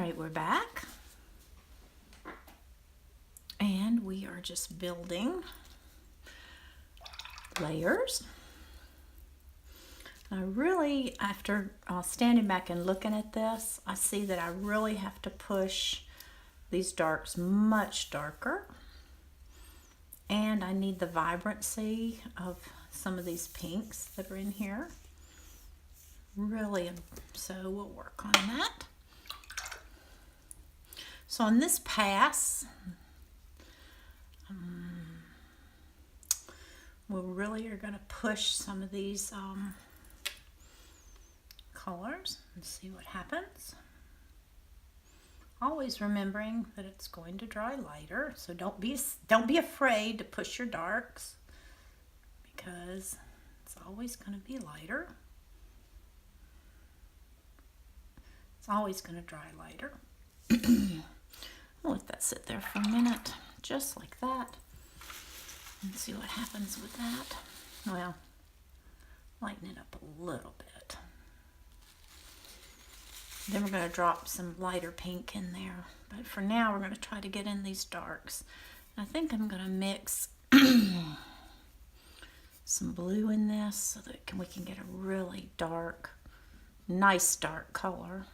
right, we're back. And we are just building layers. I really, after standing back and looking at this, I see that I really have to push these darks much darker. And I need the vibrancy of some of these pinks that are in here. Really, so we'll work on that. So on this pass, we really are going to push some of these colors and see what happens. Always remembering that it's going to dry lighter, so don't be afraid to push your darks because it's always going to be lighter. It's always going to dry lighter. I'll let that sit there for a minute, just like that, and see what happens with that. Well, lighten it up a little bit. Then we're going to drop some lighter pink in there. But for now, we're going to try to get in these darks. I think I'm going to mix some blue in this so that we can get a really dark, nice dark color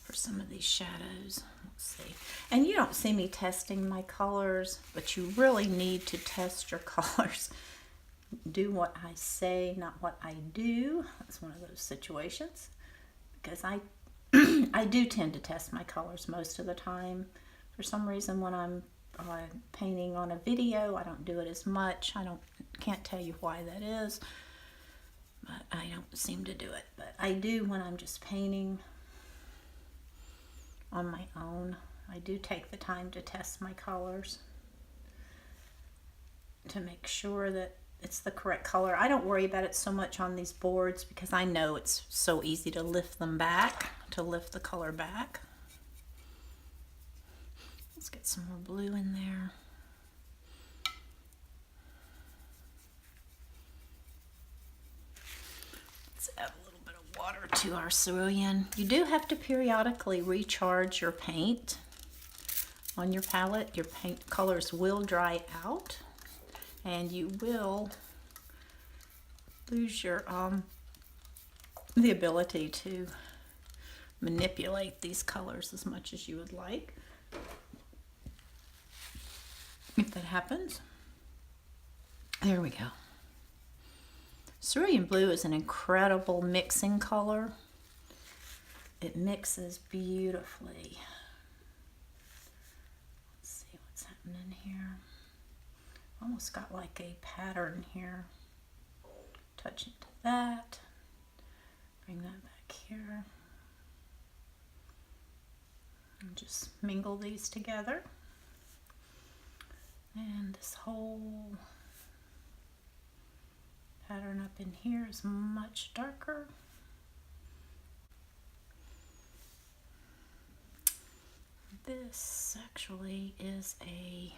for some of these shadows. Let's see. And you don't see me testing my colors, but you really need to test your colors. Do what I say, not what I do. That's one of those situations. Because I do tend to test my colors most of the time. For some reason, when I'm painting on a video, I don't do it as much. Can't tell you why that is, but I don't seem to do it. But I do when I'm just painting on my own. I do take the time to test my colors to make sure that it's the correct color. I don't worry about it so much on these boards because I know it's so easy to lift them back, to lift the color back. Let's get some more blue in there. Let's add a little bit of water to our cerulean. You do have to periodically recharge your paint on your palette. Your paint colors will dry out, and you will lose your the ability to manipulate these colors as much as you would like. If that happens, there we go. Cerulean blue is an incredible mixing color. It mixes beautifully. Let's see what's happening here. Almost got like a pattern here. Touch into that. Bring that back here. And just mingle these together. And this whole pattern up in here is much darker. This actually is a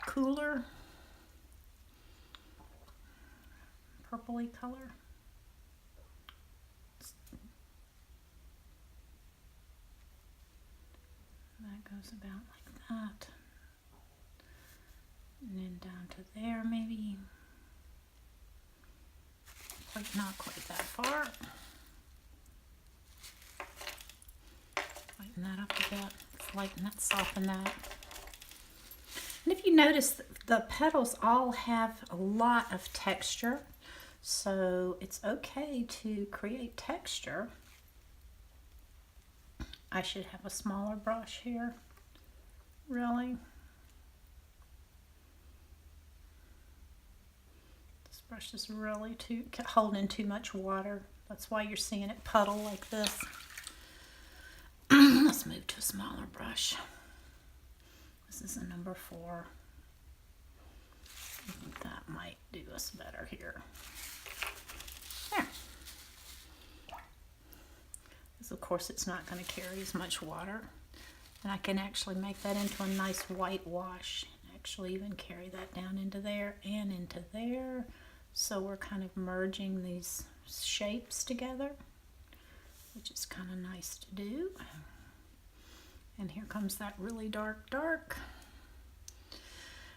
cooler purpley color. That goes about like that. And then down to there maybe. Not quite that far. Lighten that up a bit. Lighten that, soften that. And if you notice, the petals all have a lot of texture, so it's okay to create texture. I should have a smaller brush here, really. This brush is really holding too much water. That's why you're seeing it puddle like this. Let's move to a smaller brush. This is a number 4. I think that might do us better here. There. Because of course it's not going to carry as much water. And I can actually make that into a nice white wash. Actually even carry that down into there and into there. So we're kind of merging these shapes together. which is kind of nice to do. And here comes that really dark, dark.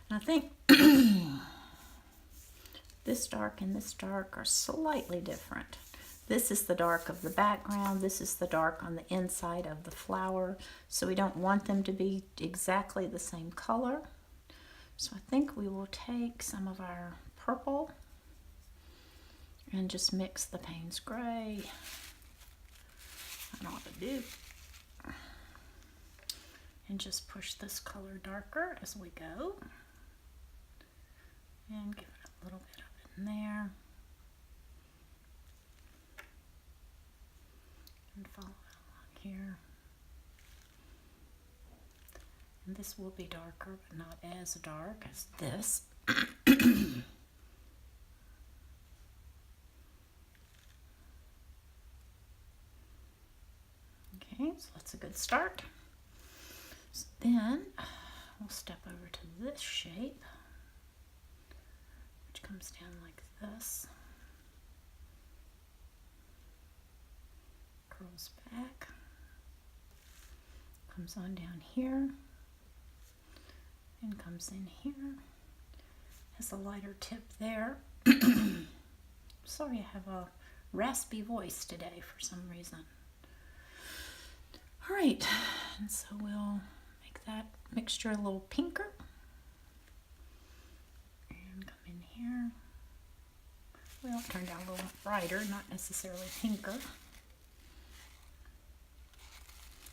And I think this dark and this dark are slightly different. This is the dark of the background. This is the dark on the inside of the flower. So we don't want them to be exactly the same color. So I think we will take some of our purple and just mix the Payne's Gray. I know what to do. And just push this color darker as we go. And give it a little bit of it in there. And follow it along here. And this will be darker, but not as dark as this. Okay, so that's a good start. So then we'll step over to this shape, which comes down like this, curls back, comes on down here, and comes in here. Has a lighter tip there. Sorry, I have a raspy voice today for some reason. All right, and so we'll make that mixture a little pinker. And come in here. Well, it turned out a little brighter, not necessarily pinker.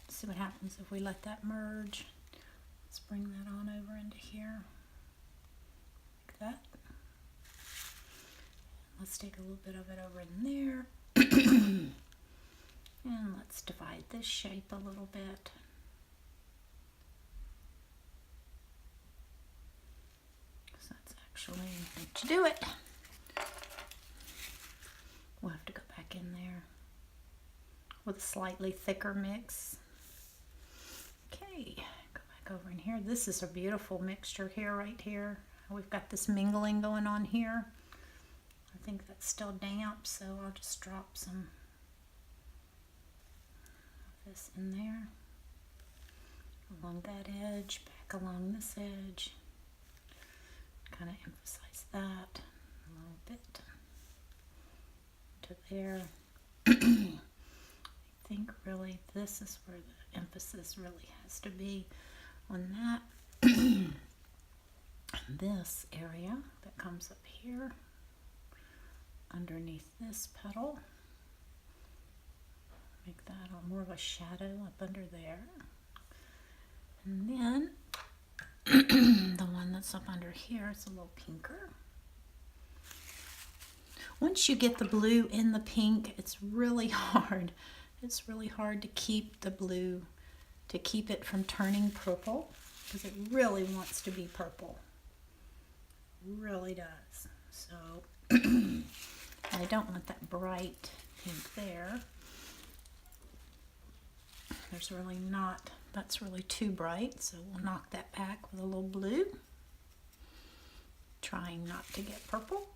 See what happens if we let that merge. Let's bring that on over into here, like that. Let's take a little bit of it over in there. And let's divide this shape a little bit. So that's actually to do it. We'll have to go back in there with a slightly thicker mix. Okay, go back over in here. This is a beautiful mixture here, right here. We've got this mingling going on here. I think that's still damp, so I'll just drop some of this in there. Along that edge, back along this edge. Kind of emphasize that a little bit. To there. I think really this is where the emphasis really has to be on that. This area that comes up here underneath this petal, make that more of a shadow up under there. And then the one that's up under here is a little pinker. Once you get the blue in the pink, it's really hard. It's really hard to keep the blue, to keep it from turning purple, because it really wants to be purple. It really does. So I don't want that bright pink there. There's really not, that's really too bright, so we'll knock that back with a little blue. Trying not to get purple.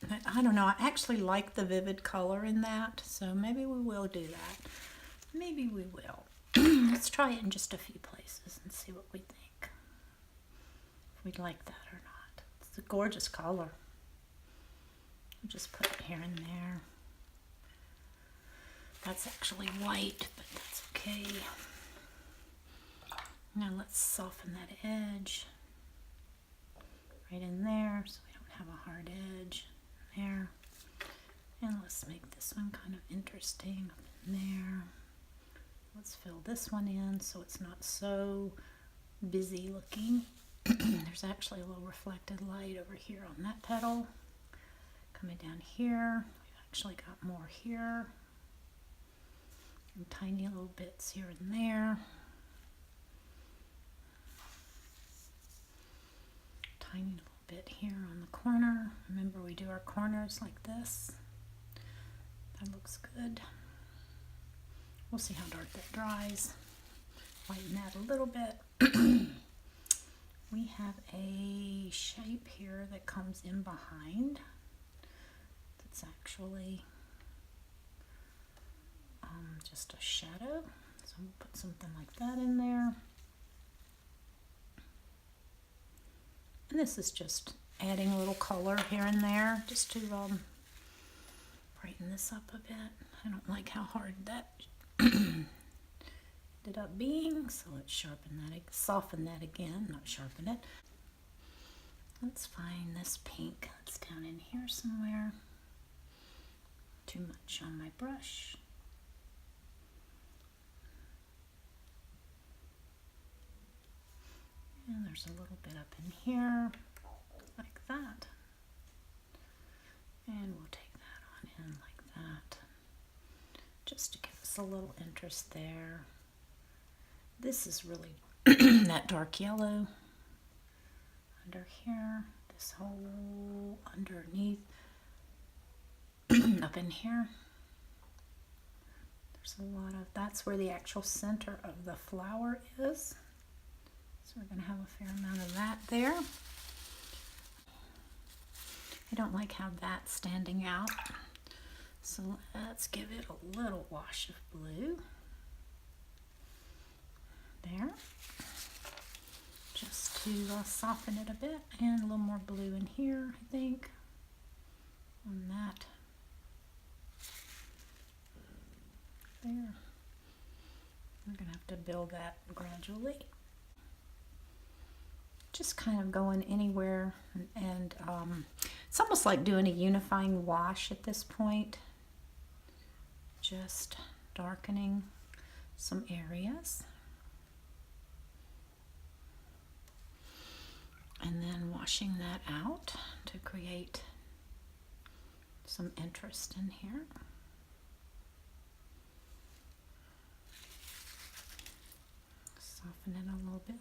But I don't know, I actually like the vivid color in that, so maybe we will do that. Maybe we will. Let's try it in just a few places and see what we think. If we'd like that or not. It's a gorgeous color. I'll just put it here and there. That's actually white, but that's okay. Now let's soften that edge right in there so we don't have a hard edge there. And let's make this one kind of interesting up in there. Let's fill this one in so it's not so busy looking. There's actually a little reflected light over here on that petal. Coming down here, we've actually got more here. And tiny little bits here and there. Tiny little bit here on the corner. Remember, we do our corners like this. That looks good. We'll see how dark that dries. Lighten that a little bit. We have a shape here that comes in behind. That's actually just a shadow. So we'll put something like that in there. And this is just adding a little color here and there just to brighten this up a bit. I don't like how hard that ended up being, so let's soften that again, not sharpen it. Let's find this pink. It's down in here somewhere. Too much on my brush. And there's a little bit up in here, like that. And we'll take that on in like that, just to give us a little interest there. This is really that dark yellow under here, this whole underneath, up in here. There's a lot of, that's where the actual center of the flower is. So we're going to have a fair amount of that there. I don't like how that's standing out. So let's give it a little wash of blue. There. Just to soften it a bit. And a little more blue in here, I think. On that. There. We're going to have to build that gradually. Just kind of going anywhere, and it's almost like doing a unifying wash at this point. Just darkening some areas. And then washing that out to create some interest in here. Soften it a little bit.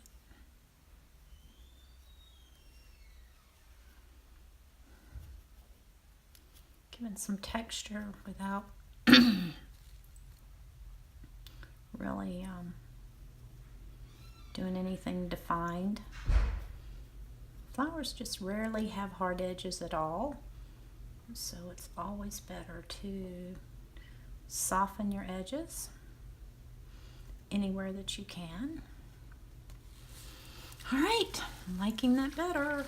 Giving some texture without really doing anything defined. Flowers just rarely have hard edges at all, so it's always better to soften your edges anywhere that you can. All right, I'm liking that better.